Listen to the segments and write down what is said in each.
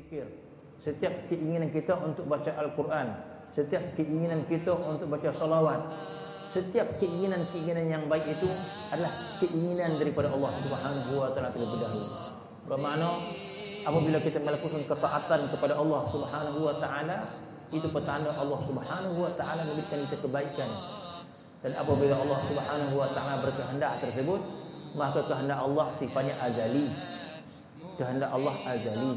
berzikir, setiap keinginan kita untuk baca Al-Quran, setiap keinginan kita untuk baca salawat, setiap keinginan-keinginan yang baik itu adalah keinginan daripada Allah Subhanahu wa taala terlebih dahulu. Bermakna apabila kita melakukan ketaatan kepada Allah Subhanahu wa taala, itu petanda Allah Subhanahu wa taala memberikan kita kebaikan. Dan apabila Allah Subhanahu wa taala berkehendak tersebut, maka kehendak Allah sifatnya azali. Kehendak Allah azali.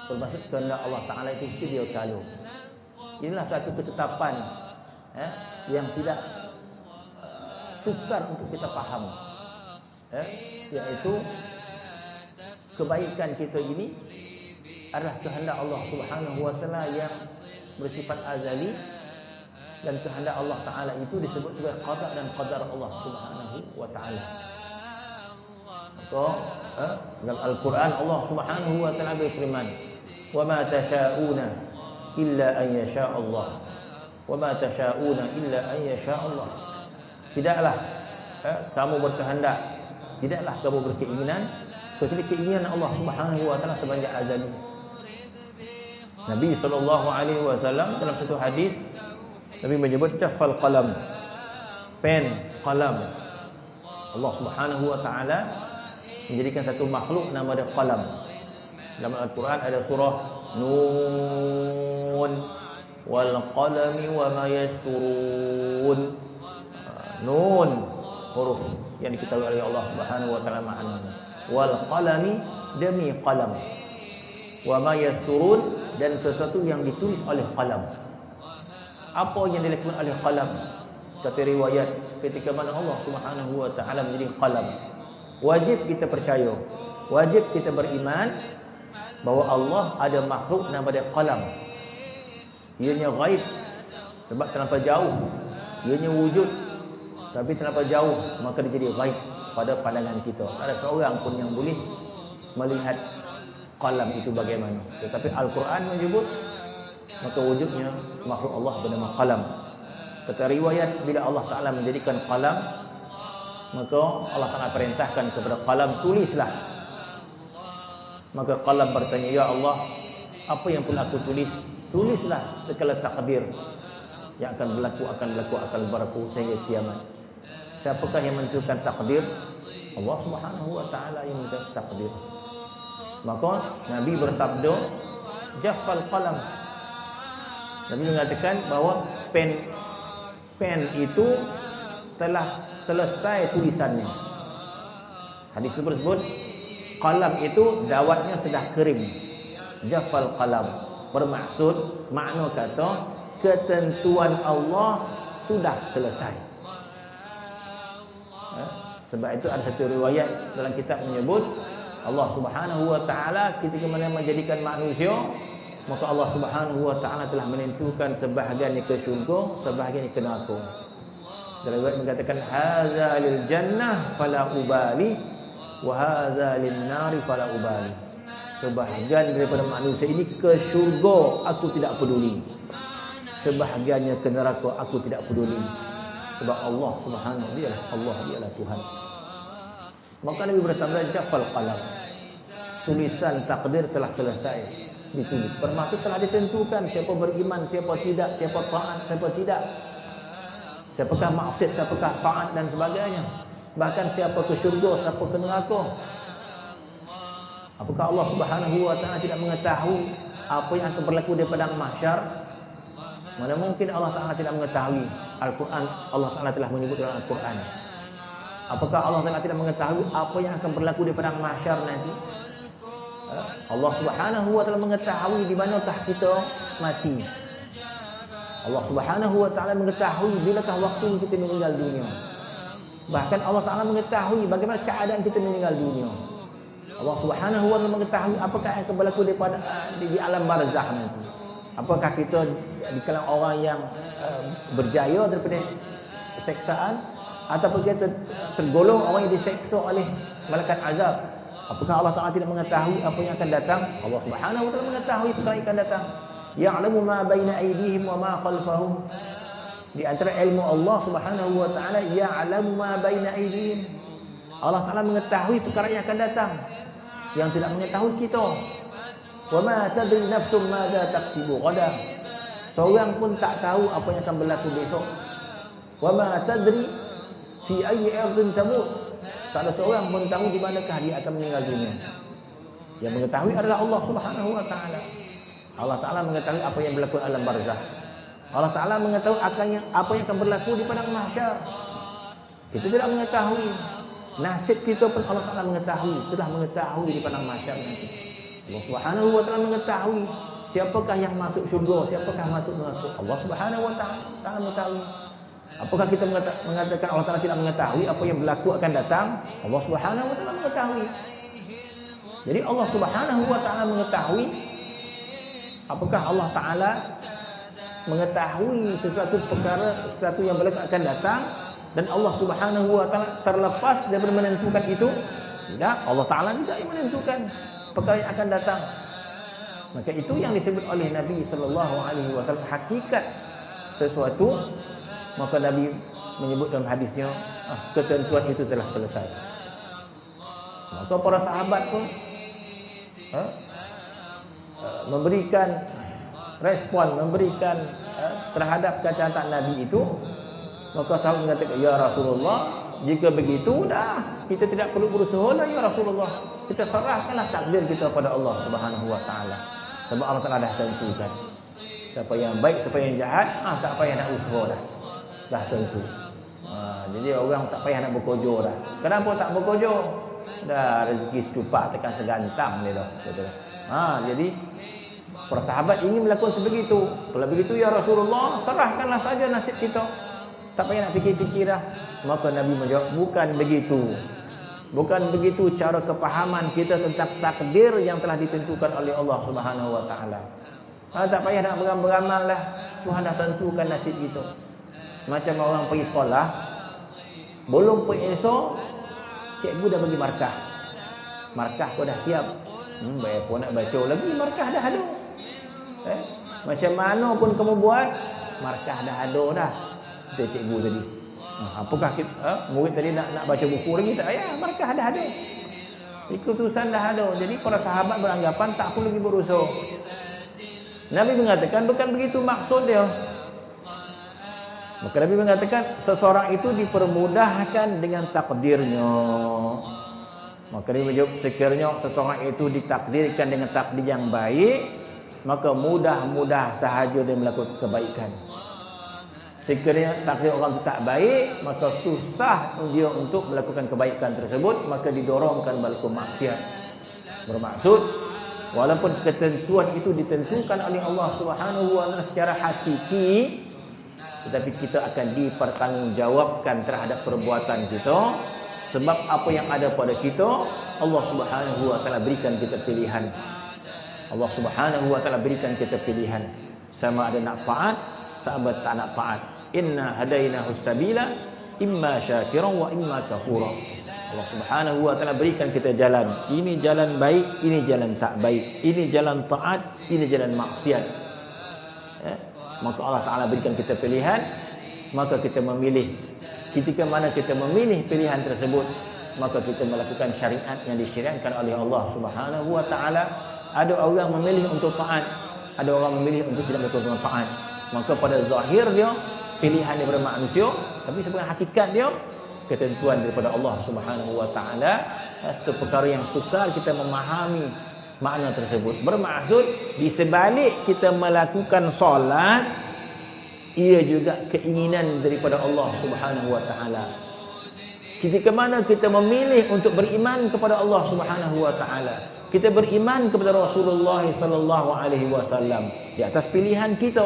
Bermaksud kehendak Allah taala itu sedia kala. Inilah satu ketetapan yang tidak sukar untuk kita faham, yaitu kebaikan kita ini adalah kehendak Allah Subhanahu wa taala yang bersifat azali, dan kehendak Allah taala itu disebut sebagai qada dan qadar Allah Subhanahu wa taala. Dalam Al-Quran Allah Subhanahu wa taala berfirman, "Wa ma tasha'una illa an yasha' Allah. Wa ma tasha'una illa an yasha' Allah." Tidaklah kamu berkehendak, tidaklah kamu berkeinginan kecuali keinginan Allah Subhanahu wa taala sebanyak azali. Nabi sallallahu alaihi wasallam dalam satu hadis, Nabi menyebut jaffal qalam, pen, qalam. Allah Subhanahu wa taala menjadikan satu makhluk nama dia qalam. Dalam Al-Quran ada surah Nun wal qalami wa ma yasturun. Nun, huruf yang diketahui oleh Allah Subhanahu wa taala maknanya. Wal qalami, demi qalam. Wa ma yasturun, dan sesuatu yang ditulis oleh qalam. Apa yang dilakukan oleh qalam? Kata riwayat, ketika mana Allah Subhanahu wa taala menjadi qalam, wajib kita percaya, wajib kita beriman bahawa Allah ada makhluk nama dia qalam. Ianya ghaib sebab terlampau jauh. Ianya wujud tapi terlampau jauh, maka dia jadi ghaib pada pandangan kita. Tak ada seorang pun yang boleh melihat qalam itu bagaimana. Tetapi Al-Quran menyebut maka wujudnya makhluk Allah bernama qalam. Kata riwayat, bila Allah Ta'ala menjadikan qalam, maka Allah Ta'ala perintahkan kepada qalam, tulislah. Maka qalam bertanya, ya Allah, apa yang pun aku tulis, tulislah segala takdir yang akan berlaku sehingga kiamat. Siapakah yang menentukan takdir? Allah Subhanahu wa taala yang menentukan takdir. Maka Nabi bersabda, jaffal qalam. Nabi mengatakan bahawa pen itu telah selesai tulisannya. Hadis tersebut, qalam itu dawatnya sudah kering. Jaffal qalam bermaksud, makna kata ketentuan Allah sudah selesai. Sebab itu ada satu riwayat dalam kitab menyebut Allah Subhanahu wa taala ketika mana menjadikan manusia, maka Allah Subhanahu wa taala telah menentukan sebahagiannya ke syurga, sebahagiannya ke neraka. Dalam riwayat mengatakan, haza lil jannah fala ubali wa haza lin nari fala ubali. Sebahagian daripada manusia ini ke syurga, aku tidak peduli. Sebahagiannya ke neraka, aku tidak peduli. Sebab Allah Subhanahu wa taala, Allah dialah Tuhan. Maka Nabi bersabda, jaffal qalam. Tulisan takdir telah selesai ditulis. Bermaksud telah ditentukan siapa beriman, siapa tidak, siapa taat, siapa tidak. Siapakah maksiat, siapakah taat dan sebagainya. Bahkan siapa ke syurga, siapa ke neraka. Apakah Allah Subhanahu wa taala tidak mengetahui apa yang akan berlaku di padang mahsyar? Mana mungkin Allah Taala tidak mengetahui? Al-Quran, Allah Taala telah menyebut dalam Al-Quran. Apakah Allah Taala tidak mengetahui apa yang akan berlaku di padang mahsyar nanti? Allah Subhanahu wa taala mengetahui di manakah kita mati. Allah Subhanahu wa taala mengetahui bilakah waktu kita meninggal dunia. Bahkan Allah Taala mengetahui bagaimana keadaan kita meninggal dunia. Allah Subhanahu wa taala mengetahui apakah yang akan berlaku di alam barzakh nanti. Apakah kita di kalangan orang yang berjaya daripada seksaan, ataupun kita tergolong orang yang diseksa oleh malaikat azab? Apakah Allah Ta'ala tidak mengetahui apa yang akan datang? Allah Subhanahu wa taala mengetahui perkara yang akan datang. Ya'lamu ma baina aydihim wa ma khalfahum. Di antara ilmu Allah Subhanahu wa taala, ya'lamu ma baina aydihim. Allah Ta'ala mengetahui perkara yang akan datang, yang tidak mengetahui kita. Wa ma tadri nafsun madza taksibu ghadan. Seorang pun tak tahu apa yang akan berlaku besok. Wa ma tadri fi ayyi ardin tamut. Tak ada seorang pun tahu di manakah dia akan meninggal dunia. Yang mengetahui adalah Allah Subhanahu wa taala. Allah Taala mengetahui apa yang berlaku alam barzakh. Allah Taala mengetahui apa yang akan berlaku di padang mahsyar. Kita tidak mengetahui. Nasib kita pun Allah Taala mengetahui, sudah mengetahui di padang mahsyar nanti. Allah Subhanahu wa taala mengetahui siapakah yang masuk syurga, siapakah masuk neraka. Allah Subhanahu wa taala mengetahui. Apakah kita mengatakan Allah Taala tidak mengetahui apa yang berlaku akan datang? Allah Subhanahu wa taala mengetahui. Jadi Allah Subhanahu wa taala mengetahui. Apakah Allah Taala mengetahui sesuatu perkara, sesuatu yang berlaku akan datang dan Allah Subhanahu wa taala terlepas daripada menentukan itu? Tidak, Allah Taala tidak yang menentukan perkara yang akan datang. Maka itu yang disebut oleh Nabi sallallahu alaihi wasallam hakikat sesuatu. Maka Nabi menyebut dalam hadisnya, ketentuan itu telah selesai. Maka para sahabat pun memberikan respon, memberikan terhadap kata-kata Nabi itu. Maka sahabat mengatakan, ya Rasulullah, jika begitu dah kita tidak perlu berusaha lah ya Rasulullah. Kita serahkanlah takdir kita pada Allah Subhanahu wa taala. Sebab Allah Taala dah tentukan siapa yang baik, siapa yang jahat, tak payah nak usaha dah tentu. Jadi orang tak payah nak berkojo dah. Kenapa tak berkojo? Dah rezeki secupak tekan segantang dia dah. Jadi para sahabat ingin melakukan sebegitu. Kalau begitu ya Rasulullah, serahkanlah saja nasib kita. Tak payah nak fikir-fikir dah. Maka Nabi menjawab, bukan begitu. Bukan begitu cara kepahaman kita tentang takdir yang telah ditentukan oleh Allah Subhanahu wa taala. Tak payah nak beramal lah. Tuhan dah tentukan nasib kita. Macam orang pergi sekolah, belum pergi esok, cikgu dah bagi markah. Markah kau dah siap. Baik pun nak baca lagi, markah dah ada. Macam mana pun kamu buat, markah dah ada dah. Kata cikgu tadi. Apakah kita, murid tadi nak baca buku lagi? Tak payah, markah dah ada. Keputusan dah ada. Jadi para sahabat beranggapan tak perlu lagi berusaha. Nabi mengatakan bukan begitu maksud dia. Maka Nabi mengatakan seseorang itu dipermudahkan dengan takdirnya. Maka dia menjawab, sekiranya seseorang itu ditakdirkan dengan takdir yang baik, maka mudah-mudah sahaja dia melakukan kebaikan. Sekiranya takdir orang itu tak baik, maka susah dia untuk melakukan kebaikan tersebut, maka didorongkan melakukan maksiat. Bermaksud, walaupun ketentuan itu ditentukan oleh Allah Subhanahu wa taala secara hakiki, tetapi kita akan dipertanggungjawabkan terhadap perbuatan kita. Sebab apa yang ada pada kita, Allah Subhanahu wa taala berikan kita pilihan. Allah Subhanahu wa taala berikan kita pilihan. Sama ada nak taat, sama tak nak taat. Inna hadainahu sabila imma syakiran wa imma kafura. Allah Subhanahu wa taala berikan kita jalan. Ini jalan baik, ini jalan tak baik. Ini jalan taat, ini jalan maksiat. Maka Allah Taala berikan kita pilihan, maka kita memilih. Ketika mana kita memilih pilihan tersebut, maka kita melakukan syariat yang disyariatkan oleh Allah Subhanahu wa taala. Ada orang memilih untuk taat, ada orang memilih untuk tidak melakukan taat. Maka pada zahir dia pilihan daripada manusia, tapi sebenarnya hakikat dia ketentuan daripada Allah Subhanahu wa taala. Satu perkara yang sukar kita memahami makna tersebut. Bermaksud di sebalik kita melakukan solat, ia juga keinginan daripada Allah Subhanahu wa taala. Ketika mana kita memilih untuk beriman kepada Allah Subhanahu wa taala, kita beriman kepada Rasulullah sallallahu alaihi wasallam di atas pilihan kita.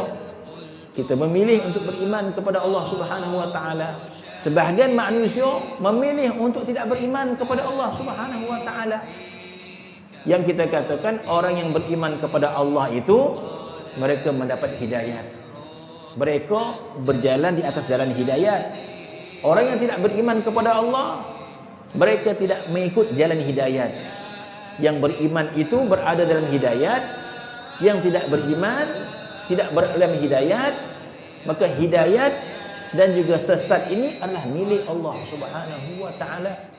Kita memilih untuk beriman kepada Allah Subhanahu wa taala. Sebahagian manusia memilih untuk tidak beriman kepada Allah Subhanahu wa taala. Yang kita katakan orang yang beriman kepada Allah itu mereka mendapat hidayat. Mereka berjalan di atas jalan hidayat. Orang yang tidak beriman kepada Allah, mereka tidak mengikut jalan hidayat. Yang beriman itu berada dalam hidayat, yang tidak beriman tidak berada dalam hidayat. Maka hidayat dan juga sesat ini adalah milik Allah Subhanahu wa taala.